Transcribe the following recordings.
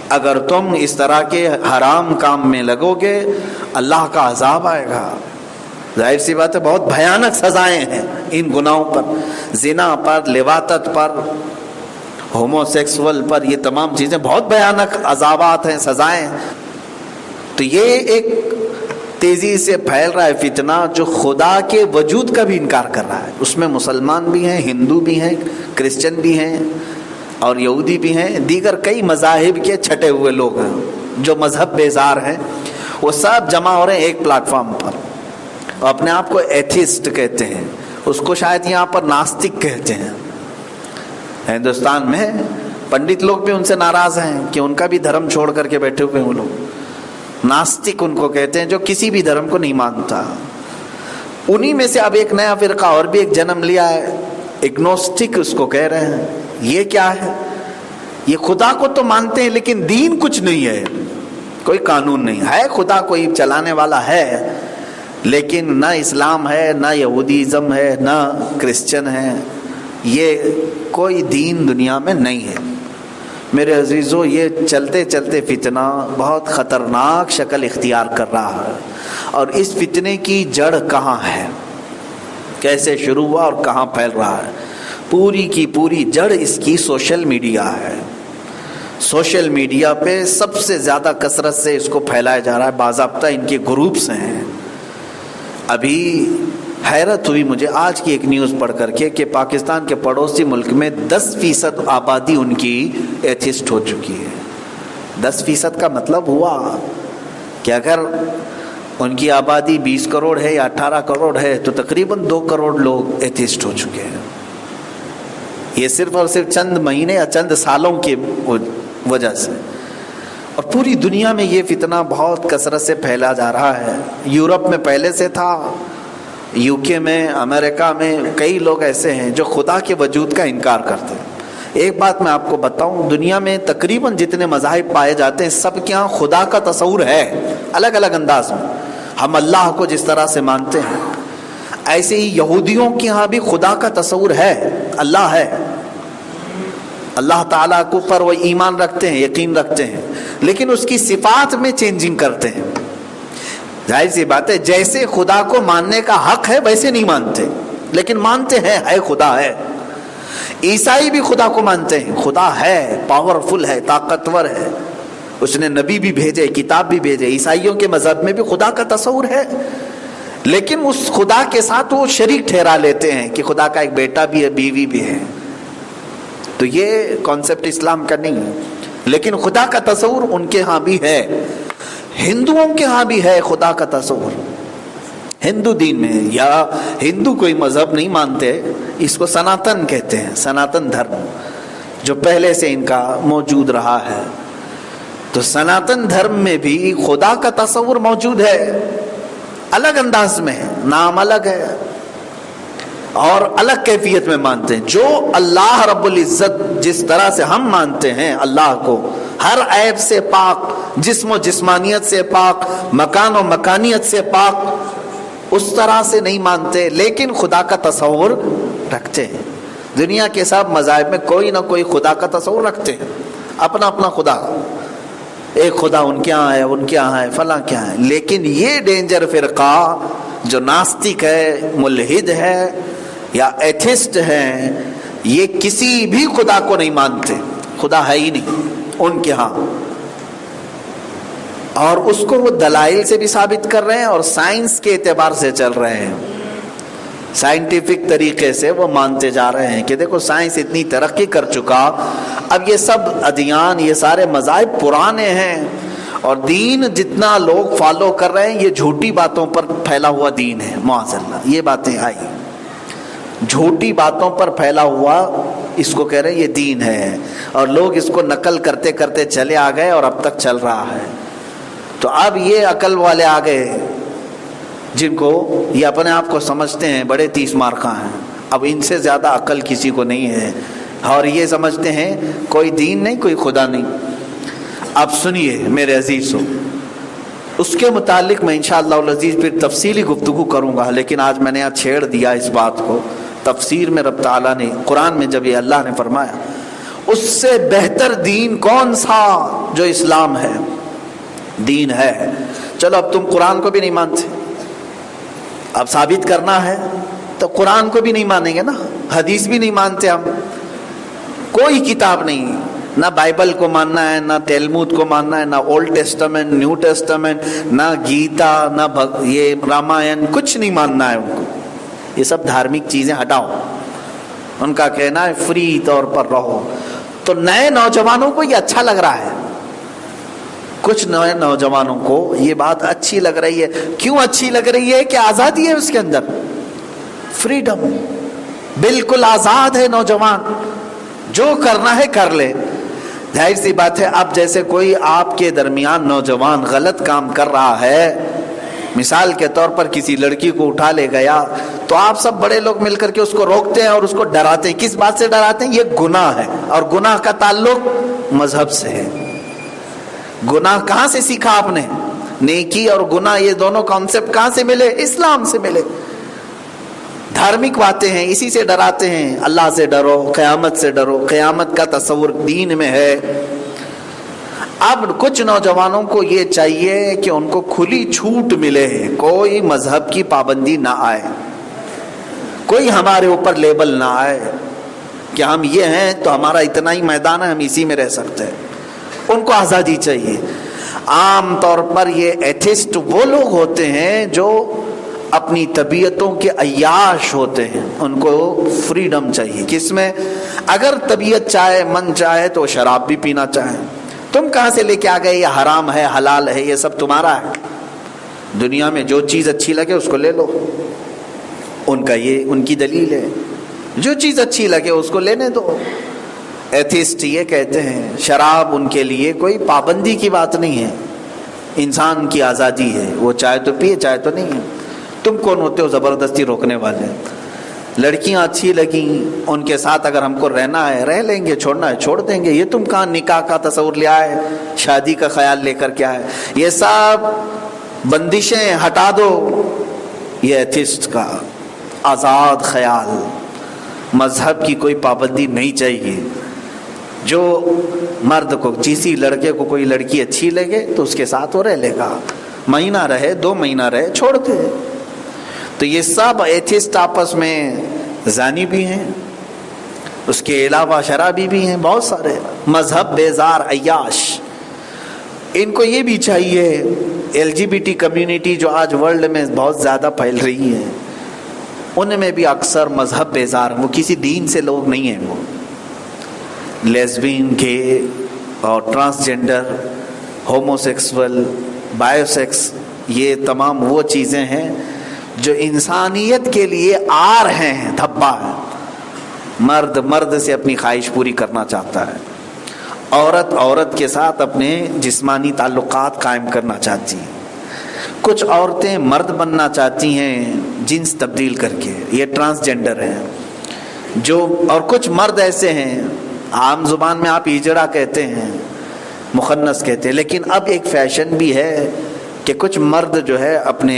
اگر تم اس طرح کے حرام کام میں لگو گے اللہ کا عذاب آئے گا۔ ظاہر سی بات ہے بہت بھیانک سزائیں ہیں ان گناہوں پر، زنا پر، لواطت پر، ہومو سیکسول پر، یہ تمام چیزیں بہت بھیانک عذابات ہیں، سزائیں۔ تو یہ ایک تیزی سے پھیل رہا ہے فتنہ جو خدا کے وجود کا بھی انکار کر رہا ہے۔ اس میں مسلمان بھی ہیں، ہندو بھی ہیں، کرسچن بھی ہیں اور یہودی بھی ہیں، دیگر کئی مذاہب کے چھٹے ہوئے لوگ ہیں جو مذہب بیزار ہیں، وہ سب جمع ہو رہے ہیں ایک پلیٹ فارم پر، اور اپنے آپ کو ایتھیسٹ کہتے ہیں، اس کو شاید یہاں پر ناستک کہتے ہیں۔ ہندوستان میں پنڈت لوگ بھی ان سے ناراض ہیں کہ ان کا بھی دھرم چھوڑ کر کے بیٹھے ہوئے ہیں وہ لوگ، ناستک ان کو کہتے ہیں جو کسی بھی دھرم کو نہیں مانتا۔ انہی میں سے اب ایک نیا فرقہ اور بھی ایک جنم لیا ہے، اگنوسٹک اس کو کہہ رہے ہیں۔ یہ کیا ہے؟ یہ خدا کو تو مانتے ہیں لیکن دین کچھ نہیں ہے، کوئی قانون نہیں ہے، خدا کوئی چلانے والا ہے لیکن نہ اسلام ہے، نہ یہودیزم ہے، نہ کرسچن ہے، یہ کوئی دین دنیا میں نہیں ہے۔ میرے عزیزو، یہ چلتے چلتے فتنہ بہت خطرناک شکل اختیار کر رہا ہے، اور اس فتنے کی جڑ کہاں ہے، کیسے شروع ہوا اور کہاں پھیل رہا ہے؟ پوری کی پوری جڑ اس کی سوشل میڈیا ہے۔ سوشل میڈیا پہ سب سے زیادہ کثرت سے اس کو پھیلایا جا رہا ہے، باضابطہ ان کے گروپس ہیں۔ ابھی حیرت ہوئی مجھے آج کی ایک نیوز پڑھ کر کے کہ پاکستان کے پڑوسی ملک میں 10% آبادی ان کی ایتھسٹ ہو چکی ہے۔ 10% کا مطلب ہوا کہ اگر ان کی آبادی 20 کروڑ ہے یا 18 کروڑ ہے تو تقریباً 2 کروڑ لوگ ایتھسٹ ہو چکے ہیں۔ یہ صرف اور صرف چند مہینے یا چند سالوں کی وجہ سے، اور پوری دنیا میں یہ فتنہ بہت کثرت سے پھیلا جا رہا ہے۔ یورپ میں پہلے سے تھا، UK میں، امریکہ میں کئی لوگ ایسے ہیں جو خدا کے وجود کا انکار کرتے ہیں۔ ایک بات میں آپ کو بتاؤں، دنیا میں تقریباً جتنے مذاہب پائے جاتے ہیں سب کے ہاں خدا کا تصور ہے، الگ الگ انداز میں۔ ہم اللہ کو جس طرح سے مانتے ہیں ایسے ہی یہودیوں کے ہاں بھی خدا کا تصور ہے، اللہ ہے، اللہ تعالیٰ کو پر وہ ایمان رکھتے ہیں، یقین رکھتے ہیں، لیکن اس کی صفات میں چینجنگ کرتے ہیں۔ ظاہر سی بات ہے جیسے خدا کو ماننے کا حق ہے ویسے نہیں مانتے، لیکن مانتے ہیں ہے خدا ہے۔ عیسائی بھی خدا کو مانتے ہیں، خدا ہے، پاورفل ہے، طاقتور ہے، اس نے نبی بھی بھیجے، کتاب بھی بھیجے۔ عیسائیوں کے مذہب میں بھی خدا کا تصور ہے، لیکن اس خدا کے ساتھ وہ شریک ٹھہرا لیتے ہیں کہ خدا کا ایک بیٹا بھی ہے، بیوی بھی ہے۔ تو یہ کانسیپٹ اسلام کا نہیں ہے، لیکن خدا کا تصور ان کے ہاں بھی ہے۔ ہندوؤں کے ہاں بھی ہے خدا کا تصور، ہندو دین میں، یا ہندو کوئی مذہب نہیں مانتے، اس کو سناتن کہتے ہیں، سناتن دھرم جو پہلے سے ان کا موجود رہا ہے۔ تو سناتن دھرم میں بھی خدا کا تصور موجود ہے، الگ انداز میں ہے، نام الگ ہے اور الگ کیفیت میں مانتے ہیں۔ جو اللہ رب العزت جس طرح سے ہم مانتے ہیں اللہ کو، ہر عیب سے پاک، جسم و جسمانیت سے پاک، مکان و مکانیت سے پاک، اس طرح سے نہیں مانتے، لیکن خدا کا تصور رکھتے ہیں۔ دنیا کے سب مذاہب میں کوئی نہ کوئی خدا کا تصور رکھتے ہیں، اپنا اپنا خدا، ایک خدا ان کے یہاں ہے، ان کے یہاں ہے، فلاں کیا ہے۔ لیکن یہ ڈینجر فرقہ جو ناستک ہے، ملحد ہے یا ایتھسٹ ہے، یہ کسی بھی خدا کو نہیں مانتے، خدا ہے ہی نہیں ان کے ہاں، اور اس کو وہ دلائل سے بھی ثابت کر رہے ہیں اور سائنس کے اعتبار سے چل رہے ہیں، سائنٹیفک طریقے سے وہ مانتے جا رہے ہیں کہ دیکھو سائنس اتنی ترقی کر چکا، اب یہ سب ادیان، یہ سارے مذاہب پرانے ہیں، اور دین جتنا لوگ فالو کر رہے ہیں یہ جھوٹی باتوں پر پھیلا ہوا دین ہے، معاذ اللہ۔ یہ باتیں آئی جھوٹی باتوں پر پھیلا ہوا، اس کو کہہ رہے ہیں یہ دین ہے، اور لوگ اس کو نقل کرتے کرتے چلے آ گئے اور اب تک چل رہا ہے۔ تو اب یہ عقل والے آ گئے جن کو یہ اپنے آپ کو سمجھتے ہیں بڑے 30 مارکہ ہیں، اب ان سے زیادہ عقل کسی کو نہیں ہے، اور یہ سمجھتے ہیں کوئی دین نہیں، کوئی خدا نہیں۔ اب سنیے میرے عزیزو، اس کے متعلق میں انشاءاللہ العزیز پھر تفصیلی گفتگو کروں گا، لیکن آج میں نے یہاں چھیڑ دیا اس بات کو۔ تفسیر میں رب تعالیٰ نے قرآن میں جب یہ اللہ نے فرمایا اس سے بہتر دین کون سا جو اسلام ہے، دین ہے. چلو اب تم قرآن کو بھی نہیں مانتے، اب ثابت کرنا ہے تو قرآن کو بھی نہیں مانیں گے نا، حدیث بھی نہیں مانتے ہم، کوئی کتاب نہیں، نہ بائبل کو ماننا ہے، نہ تلمود کو ماننا ہے، نہ اولڈ ٹیسٹمنٹ، نیو ٹیسٹمنٹ، نہ گیتا، نہ یہ رامائن، کچھ نہیں ماننا ہے ان کو. یہ سب دھارمک چیزیں ہٹاؤ. ان کا کہنا ہے فری طور پر رہو. تو نئے نوجوانوں کو یہ اچھا لگ رہا ہے، کچھ نئے نوجوانوں کو یہ بات اچھی لگ رہی ہے. کیوں اچھی لگ رہی ہے؟ کہ آزادی ہے اس کے اندر، فریڈم، بالکل آزاد ہے نوجوان، جو کرنا ہے کر لے. ظاہر سی بات ہے اب جیسے کوئی آپ کے درمیان نوجوان غلط کام کر رہا ہے، مثال کے طور پر کسی لڑکی کو اٹھا لے گیا، تو آپ سب بڑے لوگ مل کر کے اس کو روکتے ہیں اور اس کو ڈراتے ہیں. کس بات سے ڈراتے ہیں؟ یہ گناہ ہے، اور گناہ کا تعلق مذہب سے ہے. گناہ کہاں سے سیکھا آپ نے؟ نیکی اور گناہ یہ دونوں کانسیپٹ کہاں سے ملے؟ اسلام سے ملے. دھارمک باتیں ہیں، اسی سے ڈراتے ہیں. اللہ سے ڈرو، قیامت سے ڈرو، قیامت کا تصور دین میں ہے. اب کچھ نوجوانوں کو یہ چاہیے کہ ان کو کھلی چھوٹ ملے، کوئی مذہب کی پابندی نہ آئے، کوئی ہمارے اوپر لیبل نہ آئے کہ ہم یہ ہیں تو ہمارا اتنا ہی میدان ہے، ہم اسی میں رہ سکتے ہیں. ان کو آزادی چاہیے. عام طور پر یہ ایتھسٹ وہ لوگ ہوتے ہیں جو اپنی طبیعتوں کے عیاش ہوتے ہیں، ان کو فریڈم چاہیے. کس میں؟ اگر طبیعت چاہے، من چاہے تو شراب بھی پینا چاہے. تم کہاں سے لے کے آ گئے؟ یہ حرام ہے، حلال ہے، یہ سب تمہارا ہے. دنیا میں جو چیز اچھی لگے اس کو لے لو. ان کا یہ ان کی دلیل ہے، جو چیز اچھی لگے اس کو لینے دو. ایتھسٹ یہ کہتے ہیں شراب ان کے لیے کوئی پابندی کی بات نہیں ہے، انسان کی آزادی ہے، وہ چاہے تو پیے چاہے تو نہیں ہے. تم کون ہوتے ہو زبردستی روکنے والے؟ لڑکیاں اچھی لگیں، ان کے ساتھ اگر ہم کو رہنا ہے رہ لیں گے، چھوڑنا ہے چھوڑ دیں گے. یہ تم کہاں نکاح کا تصور لیا ہے، شادی کا خیال لے کر کیا ہے؟ یہ سب بندشیں ہٹا دو. یہ ایتھسٹ کا آزاد خیال، مذہب کی کوئی پابندی نہیں چاہیے. جو مرد کو، کسی لڑکے کو کوئی لڑکی اچھی لگے تو اس کے ساتھ وہ رہ لے گا، مہینہ رہے، 2 مہینہ رہے، چھوڑ دے. تو یہ سب ایتھسٹ آپس میں زانی بھی ہیں، اس کے علاوہ شرابی بھی ہیں، بہت سارے مذہب بیزار عیاش. ان کو یہ بھی چاہیے. LGBT کمیونٹی جو آج ورلڈ میں بہت زیادہ پھیل رہی ہے، ان میں بھی اکثر مذہب بیزار، وہ کسی دین سے لوگ نہیں ہیں. وہ لیزبین، گے اور transgender, homosexual, bisexual, یہ تمام وہ چیزیں ہیں جو انسانیت کے لیے آر ہیں، دھبا ہے. مرد مرد سے اپنی خواہش پوری کرنا چاہتا ہے، عورت عورت کے ساتھ اپنے جسمانی تعلقات قائم کرنا چاہتی ہیں. کچھ عورتیں مرد بننا چاہتی ہیں جنس تبدیل کر کے، یہ ٹرانسجنڈر ہیں. جو اور کچھ مرد ایسے ہیں، عام زبان میں آپ ہجڑا کہتے ہیں، مخنث کہتے ہیں، لیکن اب ایک فیشن بھی ہے کہ کچھ مرد جو ہے اپنے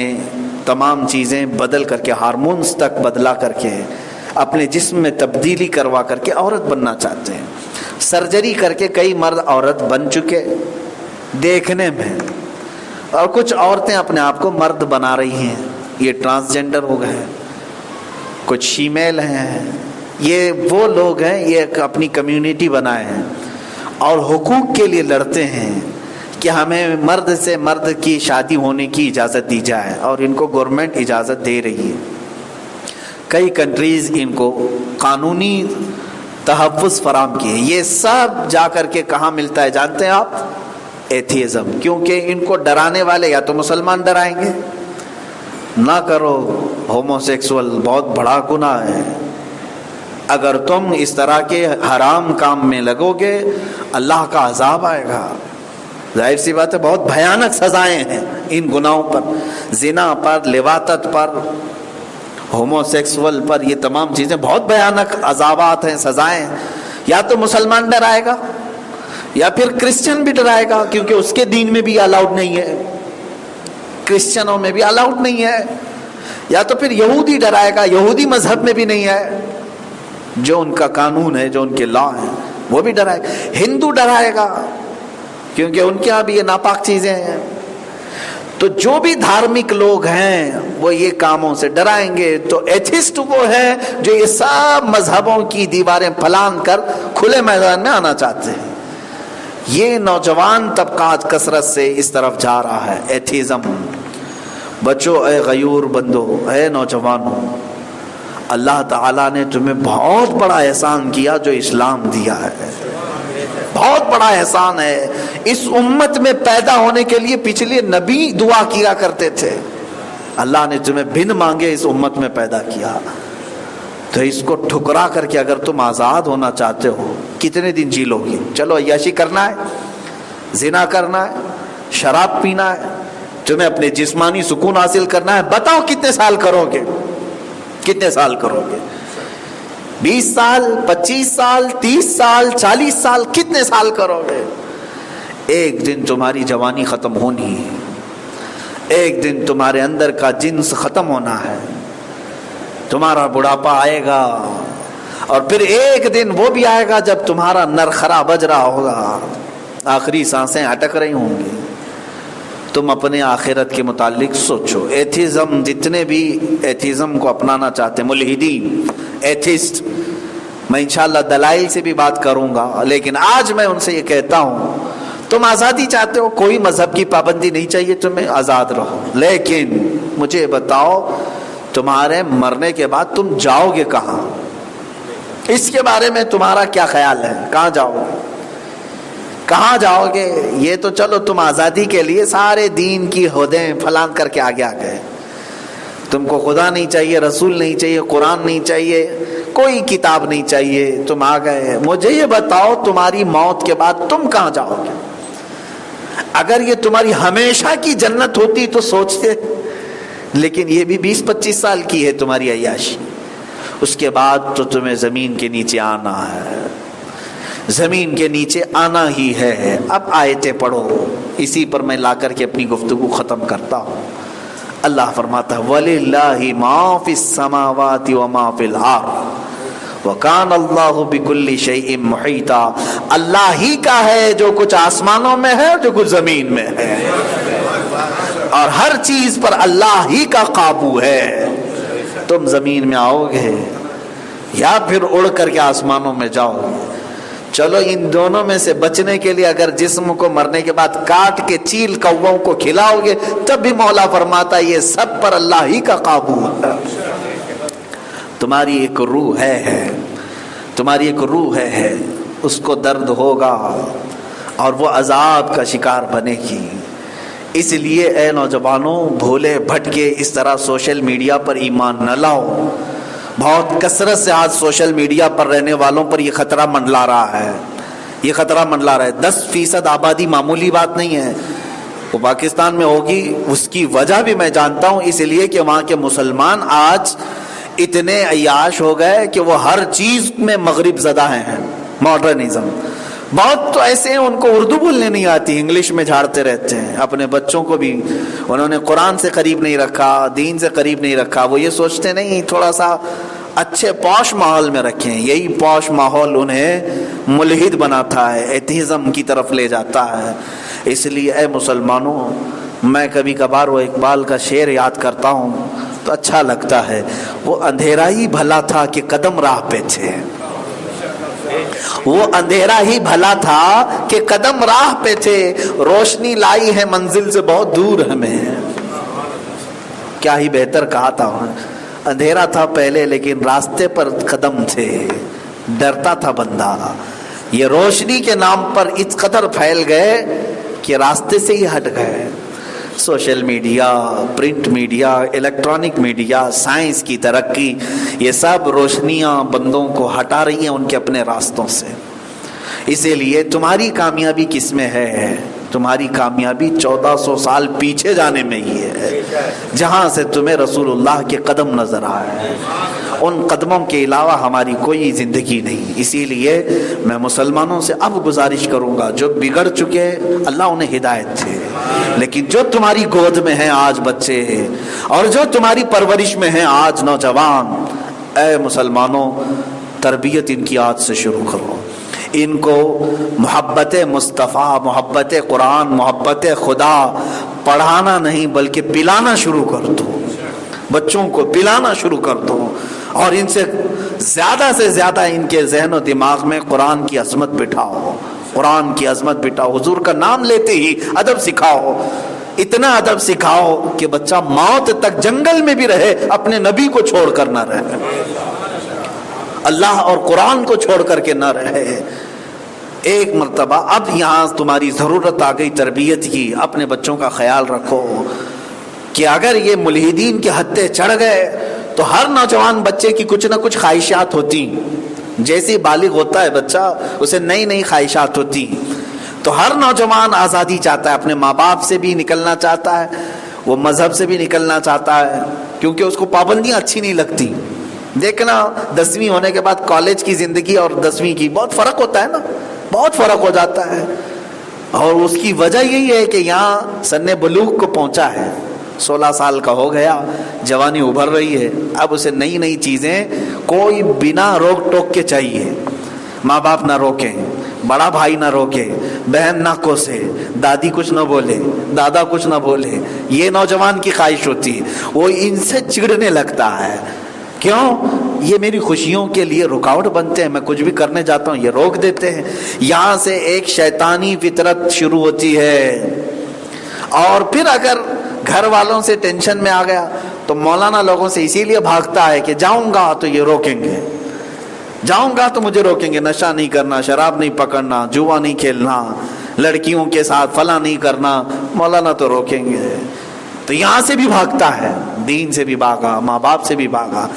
تمام چیزیں بدل کر کے، ہارمونز تک بدلا کر کے، اپنے جسم میں تبدیلی کروا کر کے عورت بننا چاہتے ہیں. سرجری کر کے کئی مرد عورت بن چکے دیکھنے میں، اور کچھ عورتیں اپنے آپ کو مرد بنا رہی ہیں، یہ ٹرانسجنڈر ہو گئے. کچھ فیمیل ہیں، یہ وہ لوگ ہیں، یہ اپنی کمیونٹی بنائے ہیں اور حقوق کے لیے لڑتے ہیں کہ ہمیں مرد سے مرد کی شادی ہونے کی اجازت دی جائے، اور ان کو گورنمنٹ اجازت دے رہی ہے. کئی کنٹریز ان کو قانونی تحفظ فراہم کیے. یہ سب جا کر کے کہاں ملتا ہے جانتے ہیں آپ؟ ایتھیزم. کیونکہ ان کو ڈرانے والے یا تو مسلمان ڈرائیں گے، نہ کرو ہومو سیکسول، بہت بڑا گناہ ہے، اگر تم اس طرح کے حرام کام میں لگو گے اللہ کا عذاب آئے گا. ظاہر سی بات ہے بہت بھیانک سزائیں ہیں ان گناہوں پر، زنا پر، لواطت پر، ہومو سیکسول پر، یہ تمام چیزیں بہت بھیانک عذابات ہیں، سزائیں. یا تو مسلمان ڈرائے گا یا پھر کرسچن بھی ڈرائے گا، کیونکہ اس کے دین میں بھی الاؤڈ نہیں ہے، کرسچنوں میں بھی الاؤڈ نہیں ہے. یا تو پھر یہودی ڈرائے گا، یہودی مذہب میں بھی نہیں ہے، جو ان کا قانون ہے، جو ان کے لا ہیں وہ بھی ڈرائے گا. ہندو ڈرائے گا، کیونکہ ان کے یہاں بھی یہ ناپاک چیزیں ہیں. تو جو بھی دھارمک لوگ ہیں وہ یہ کاموں سے ڈرائیں گے. تو ایتھسٹ وہ ہے جو یہ سب مذہبوں کی دیواریں پھلان کر کھلے میدان میں آنا چاہتے ہیں. یہ نوجوان طبقہ آج کثرت سے اس طرف جا رہا ہے، ایتھیزم. بچو اے غیور بندو، اے نوجوانوں، اللہ تعالیٰ نے تمہیں بہت بڑا احسان کیا جو اسلام دیا ہے. بہت بڑا احسان ہے. اس امت میں پیدا ہونے کے لیے پچھلے نبی دعا کیا کرتے تھے. اللہ نے تمہیں بن مانگے اس امت میں پیدا کیا. تو اس کو ٹھکرا کر کے اگر تم آزاد ہونا چاہتے ہو، کتنے دن جی لو گے؟ چلو عیاشی کرنا ہے، زنا کرنا ہے، شراب پینا ہے، تمہیں اپنے جسمانی سکون حاصل کرنا ہے. بتاؤ کتنے سال کرو گے؟ کتنے سال کرو گے؟ 20 سال، 25 سال، 30 سال، 40 سال، کتنے سال کرو گے؟ ایک دن تمہاری جوانی ختم ہونی ہے، ایک دن تمہارے اندر کا جنس ختم ہونا ہے، تمہارا بڑھاپا آئے گا، اور پھر ایک دن وہ بھی آئے گا جب تمہارا نرخرا بج رہا ہوگا، آخری سانسیں اٹک رہی ہوں گی. تم اپنے آخرت کے متعلق سوچو. ایتھیزم، جتنے بھی ایتھیزم کو اپنانا چاہتے ہیں، ملحدین، ایتھسٹ، میں انشاءاللہ دلائل سے بھی بات کروں گا، لیکن آج میں ان سے یہ کہتا ہوں، تم آزادی چاہتے ہو، کوئی مذہب کی پابندی نہیں چاہیے تمہیں، آزاد رہو. لیکن مجھے بتاؤ تمہارے مرنے کے بعد تم جاؤ گے کہاں؟ اس کے بارے میں تمہارا کیا خیال ہے؟ کہاں جاؤ گے؟ کہاں جاؤ گے؟ یہ تو چلو تم آزادی کے لیے سارے دین کی حدیں پھلان کر کے آگے آ گئے. تم کو خدا نہیں چاہیے، رسول نہیں چاہیے، قرآن نہیں چاہیے، کوئی کتاب نہیں چاہیے، تم آ گئے. مجھے یہ بتاؤ تمہاری موت کے بعد تم کہاں جاؤ گے؟ اگر یہ تمہاری ہمیشہ کی جنت ہوتی تو سوچتے، لیکن یہ بھی 20-25 سال کی ہے تمہاری عیاشی. اس کے بعد تو تمہیں زمین کے نیچے آنا ہے، زمین کے نیچے آنا ہی ہے. اب آیتیں پڑھو، اسی پر میں لا کر کے اپنی گفتگو ختم کرتا ہوں. اللہ فرماتا ہے وَلِلَّهِ مَا فِي السَّمَاوَاتِ وَمَا فِي الْأَرْضِ وَكَانَ اللَّهُ بِكُلِّ شَيْءٍ مُحِيطًا. اللہ ہی کا ہے جو کچھ آسمانوں میں ہے، جو کچھ زمین میں ہے، اور ہر چیز پر اللہ ہی کا قابو ہے. تم زمین میں آؤ گے یا پھر اڑ کر کے آسمانوں میں جاؤ گے. چلو ان دونوں میں سے بچنے کے لیے اگر جسم کو مرنے کے بعد کاٹ کے چیل کووں کو کھلاؤ گے تب بھی مولا فرماتا ہے یہ سب پر اللہ ہی کا قابو ہے. تمہاری ایک روح ہے، تمہاری ایک روح ہے، اس کو درد ہوگا اور وہ عذاب کا شکار بنے گی. اس لیے اے نوجوانوں، بھولے بھٹکے اس طرح سوشل میڈیا پر ایمان نہ لاؤ. بہت کثرت سے آج سوشل میڈیا پر رہنے والوں پر یہ خطرہ منڈلا رہا ہے، یہ خطرہ منڈلا رہا ہے. 10% آبادی معمولی بات نہیں ہے. وہ پاکستان میں ہوگی، اس کی وجہ بھی میں جانتا ہوں، اس لیے کہ وہاں کے مسلمان آج اتنے عیاش ہو گئے کہ وہ ہر چیز میں مغرب زدہ ہیں. ماڈرنزم، بہت تو ایسے ہیں ان کو اردو بولنے نہیں آتی، انگلش میں جھاڑتے رہتے ہیں. اپنے بچوں کو بھی انہوں نے قرآن سے قریب نہیں رکھا، دین سے قریب نہیں رکھا. وہ یہ سوچتے نہیں تھوڑا سا اچھے پوش ماحول میں رکھیں. یہی پوش ماحول انہیں ملحد بناتا ہے، ایتھیزم کی طرف لے جاتا ہے. اس لیے اے مسلمانوں، میں کبھی کبھار وہ اقبال کا شعر یاد کرتا ہوں تو اچھا لگتا ہے. وہ اندھیرا ہی بھلا تھا کہ قدم راہ پہ تھے، وہ اندھیرا ہی بھلا تھا کہ قدم راہ پہ تھے، روشنی لائی ہے منزل سے بہت دور ہمیں. کیا ہی بہتر کہا تھا. اندھیرا تھا پہلے لیکن راستے پر قدم تھے، ڈرتا تھا بندہ. یہ روشنی کے نام پر اس قدر پھیل گئے کہ راستے سے ہی ہٹ گئے. Social media, print media, electronic media, science کی ترقی، یہ سب روشنیاں بندوں کو ہٹا رہی ہیں ان کے اپنے راستوں سے. اسی لیے تمہاری کامیابی کس میں ہے؟ تمہاری کامیابی 1400 سال پیچھے جانے میں ہی ہے، جہاں سے تمہیں رسول اللہ کے قدم نظر آئے. ان قدموں کے علاوہ ہماری کوئی زندگی نہیں. اسی لیے میں مسلمانوں سے اب گزارش کروں گا، جو بگڑ چکے اللہ انہیں ہدایت دے، لیکن جو تمہاری گود میں ہیں آج بچے اور جو تمہاری پرورش میں ہیں آج نوجوان، اے مسلمانوں تربیت ان کی آج سے شروع کرو. ان کو محبت مصطفیٰ، محبت قرآن، محبت خدا پڑھانا نہیں بلکہ پلانا شروع کر دو، بچوں کو پلانا شروع کر دو، اور ان سے زیادہ ان کے ذہن و دماغ میں قرآن کی عظمت بٹھاؤ، قرآن کی عظمت بٹھاؤ، حضور کا نام لیتے ہی ادب سکھاؤ، اتنا ادب سکھاؤ کہ بچہ موت تک جنگل میں بھی رہے اپنے نبی کو چھوڑ کر نہ رہے، اللہ اور قرآن کو چھوڑ کر کے نہ رہے۔ ایک مرتبہ اب یہاں تمہاری ضرورت آ گئی تربیت کی، اپنے بچوں کا خیال رکھو کہ اگر یہ ملحدین کے ہتھے چڑھ گئے تو ہر نوجوان بچے کی کچھ نہ کچھ خواہشات ہوتی، جیسے بالغ ہوتا ہے بچہ اسے نئی نئی خواہشات ہوتی، تو ہر نوجوان آزادی چاہتا ہے، اپنے ماں باپ سے بھی نکلنا چاہتا ہے، وہ مذہب سے بھی نکلنا چاہتا ہے، کیونکہ اس کو پابندیاں اچھی نہیں لگتی۔ دیکھنا 10ویں ہونے کے بعد کالج کی زندگی اور 10ویں کی بہت فرق ہوتا ہے نا، بہت فرق ہو جاتا ہے، اور اس کی وجہ یہی ہے کہ یہاں سن بلوغ کو پہنچا ہے، 16 سال کا ہو گیا، جوانی ابھر رہی ہے، اب اسے نئی نئی چیزیں کوئی بنا روک ٹوک کے چاہیے، ماں باپ نہ روکیں، بڑا بھائی نہ روکے، بہن نہ کوسے، دادی کچھ نہ بولے، دادا کچھ نہ بولے، یہ نوجوان کی خواہش ہوتی ہے، وہ ان سے چڑنے لگتا ہے، کیوں؟ یہ میری خوشیوں کے لیے رکاوٹ بنتے ہیں، میں کچھ بھی کرنے جاتا ہوں یہ روک دیتے ہیں۔ یہاں سے ایک شیطانی فطرت شروع ہوتی ہے، اور پھر اگر گھر والوں سے ٹینشن میں آ گیا تو مولانا لوگوں سے اسی لیے بھاگتا ہے کہ جاؤں گا تو یہ روکیں گے، جاؤں گا تو مجھے روکیں گے، نشہ نہیں کرنا، شراب نہیں پکڑنا، جوا نہیں کھیلنا، لڑکیوں کے ساتھ فلاں نہیں کرنا، مولانا تو روکیں گے، تو یہاں سے بھی بھاگتا ہے، دین سے بھی بھاگا، ماں باپ سے بھی بھاگا،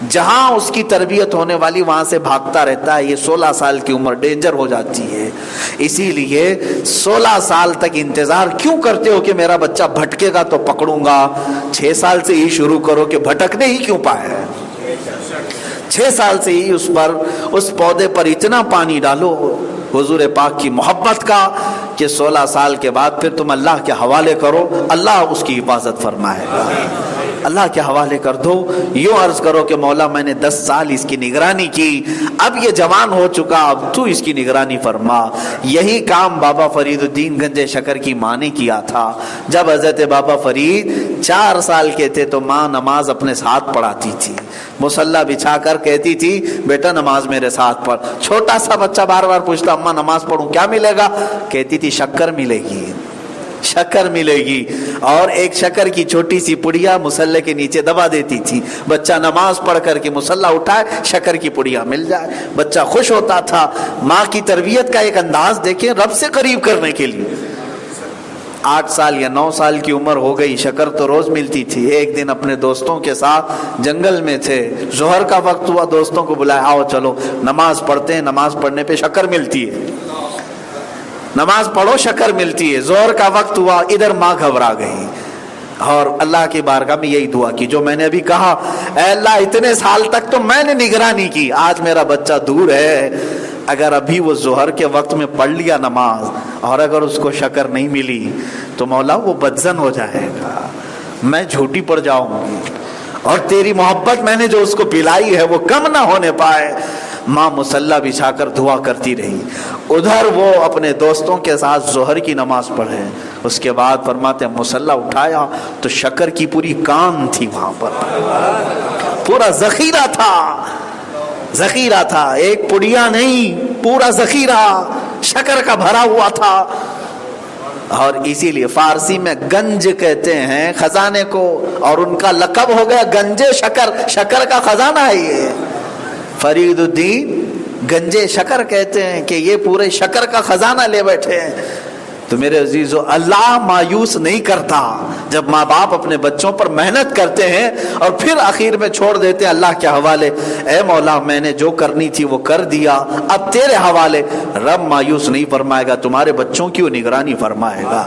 جہاں اس کی تربیت ہونے والی وہاں سے بھاگتا رہتا ہے۔ یہ 16 سال کی عمر ڈینجر ہو جاتی ہے، اسی لیے 16 سال تک انتظار کیوں کرتے ہو کہ میرا بچہ بھٹکے گا تو پکڑوں گا؟ 6 سال سے ہی شروع کرو کہ بھٹکنے ہی کیوں پائے، 6 سال سے ہی اس پودے پر اتنا پانی ڈالو حضور پاک کی محبت کا کہ 16 سال کے بعد پھر تم اللہ کے حوالے کرو، اللہ اس کی حفاظت فرمائے گا، اللہ کے حوالے کر دو۔ یوں عرض کرو کہ مولا میں نے 10 سال اس کی نگرانی کی، اب یہ جوان ہو چکا، اب تو اس کی نگرانی فرما۔ یہی کام بابا فرید الدین گنج شکر کی ماں نے کیا تھا۔ جب حضرت بابا فرید 4 سال کے تھے تو ماں نماز اپنے ساتھ پڑھاتی تھی، مصلی بچھا کر کہتی تھی بیٹا نماز میرے ساتھ پڑھ۔ چھوٹا سا بچہ بار بار پوچھتا اماں نماز پڑھوں کیا ملے گا؟ کہتی تھی شکر ملے گی، شکر ملے گی، اور ایک شکر کی چھوٹی سی پڑیا مصلی کے نیچے دبا دیتی تھی، بچہ نماز پڑھ کر کے مصلی اٹھائے شکر کی پڑیا مل جائے، بچہ خوش ہوتا تھا۔ ماں کی تربیت کا ایک انداز دیکھیں، رب سے قریب کرنے کے لیے۔ 8 سال یا 9 سال کی عمر ہو گئی، شکر تو روز ملتی تھی۔ ایک دن اپنے دوستوں کے ساتھ جنگل میں تھے، ظہر کا وقت ہوا، دوستوں کو بلایا آؤ چلو نماز پڑھتے ہیں، نماز پڑھنے پہ شکر ملتی ہے، نماز پڑھو شکر ملتی ہے۔ ظہر کا وقت ہوا، ادھر ماں گھبرا گئی اور اللہ کی بارگاہ میں یہی دعا کی جو میں نے ابھی کہا، اے اللہ اتنے سال تک تو میں نے نگرانی کی، آج میرا بچہ دور ہے، اگر ابھی وہ ظہر کے وقت میں پڑھ لیا نماز اور اگر اس کو شکر نہیں ملی تو مولا وہ بدزن ہو جائے گا، میں جھوٹی پڑ جاؤں گی، اور تیری محبت میں نے جو اس کو پلائی ہے وہ کم نہ ہونے پائے۔ ماں مصلی بچھا کر دعا کرتی رہی، ادھر وہ اپنے دوستوں کے ساتھ ظہر کی نماز پڑھے۔ اس کے بعد فرماتے ہیں مصلی اٹھایا تو شکر کی پوری کان تھی، وہاں پر پورا ذخیرہ تھا، ذخیرہ تھا، ایک پڑیا نہیں، پورا ذخیرہ شکر کا بھرا ہوا تھا۔ اور اسی لیے فارسی میں گنج کہتے ہیں خزانے کو، اور ان کا لقب ہو گیا گنجے شکر، شکر کا خزانہ ہے یہ۔ فرید الدین گنجے شکر کہتے ہیں کہ یہ پورے شکر کا خزانہ لے بیٹھے ہیں۔ تو میرے عزیزو، اللہ مایوس نہیں کرتا جب ماں باپ اپنے بچوں پر محنت کرتے ہیں اور پھر آخر میں چھوڑ دیتے ہیں اللہ کے حوالے، اے مولا میں نے جو کرنی تھی وہ کر دیا، اب تیرے حوالے۔ رب مایوس نہیں فرمائے گا، تمہارے بچوں کی وہ نگرانی فرمائے گا۔